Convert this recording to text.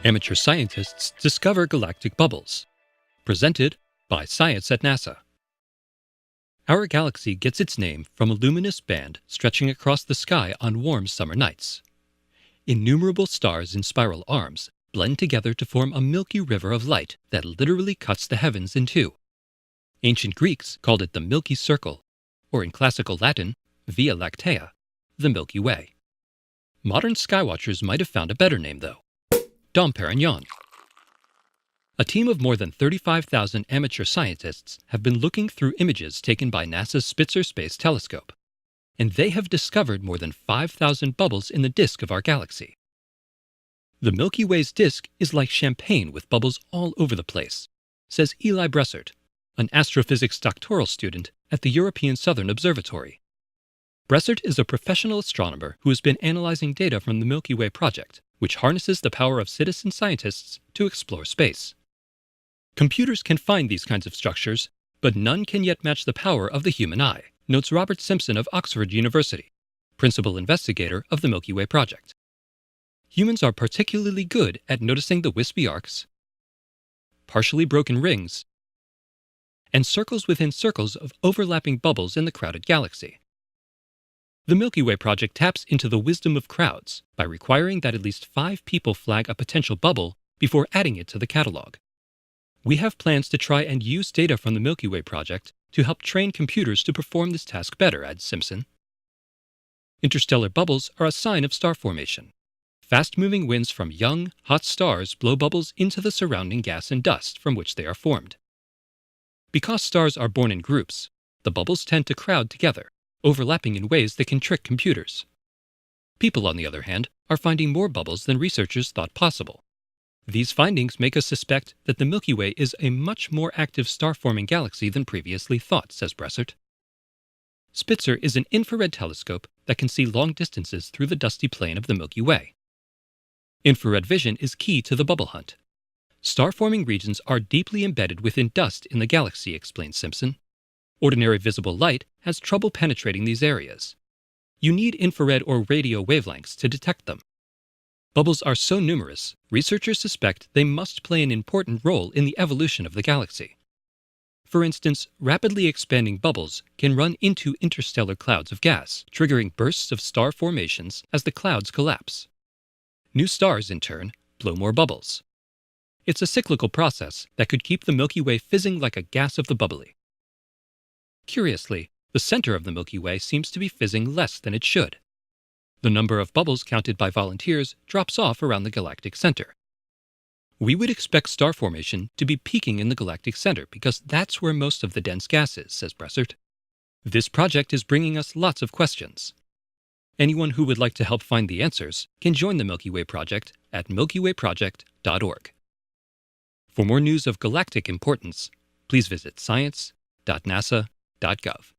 Amateur scientists discover galactic bubbles. Presented by Science at NASA. Our galaxy gets its name from a luminous band stretching across the sky on warm summer nights. Innumerable stars in spiral arms blend together to form a milky river of light that literally cuts the heavens in two. Ancient Greeks called it the Milky Circle, or in classical Latin, Via Lactea, the Milky Way. Modern skywatchers might have found a better name, though: Dom Perignon. A team of more than 35,000 amateur scientists have been looking through images taken by NASA's Spitzer Space Telescope, and they have discovered more than 5,000 bubbles in the disk of our galaxy. The Milky Way's disk is like champagne with bubbles all over the place, says Eli Bressert, an astrophysics doctoral student at the European Southern Observatory. Bressert is a professional astronomer who has been analyzing data from the Milky Way project, which harnesses the power of citizen scientists to explore space. Computers can find these kinds of structures, but none can yet match the power of the human eye, notes Robert Simpson of Oxford University, principal investigator of the Milky Way project. Humans are particularly good at noticing the wispy arcs, partially broken rings, and circles within circles of overlapping bubbles in the crowded galaxy. The Milky Way project taps into the wisdom of crowds by requiring that at least 5 people flag a potential bubble before adding it to the catalog. We have plans to try and use data from the Milky Way project to help train computers to perform this task better, adds Simpson. Interstellar bubbles are a sign of star formation. Fast-moving winds from young, hot stars blow bubbles into the surrounding gas and dust from which they are formed. Because stars are born in groups, the bubbles tend to crowd together, overlapping in ways that can trick computers. People, on the other hand, are finding more bubbles than researchers thought possible. These findings make us suspect that the Milky Way is a much more active star-forming galaxy than previously thought, says Bressert. Spitzer is an infrared telescope that can see long distances through the dusty plane of the Milky Way. Infrared vision is key to the bubble hunt. Star-forming regions are deeply embedded within dust in the galaxy, explains Simpson. Ordinary visible light has trouble penetrating these areas. You need infrared or radio wavelengths to detect them. Bubbles are so numerous, researchers suspect they must play an important role in the evolution of the galaxy. For instance, rapidly expanding bubbles can run into interstellar clouds of gas, triggering bursts of star formations as the clouds collapse. New stars, in turn, blow more bubbles. It's a cyclical process that could keep the Milky Way fizzing like a gas of the bubbly. Curiously, the center of the Milky Way seems to be fizzing less than it should. The number of bubbles counted by volunteers drops off around the galactic center. We would expect star formation to be peaking in the galactic center because that's where most of the dense gas is, says Bressert. This project is bringing us lots of questions. Anyone who would like to help find the answers can join the Milky Way project at milkywayproject.org. For more news of galactic importance, please visit science.nasa.gov.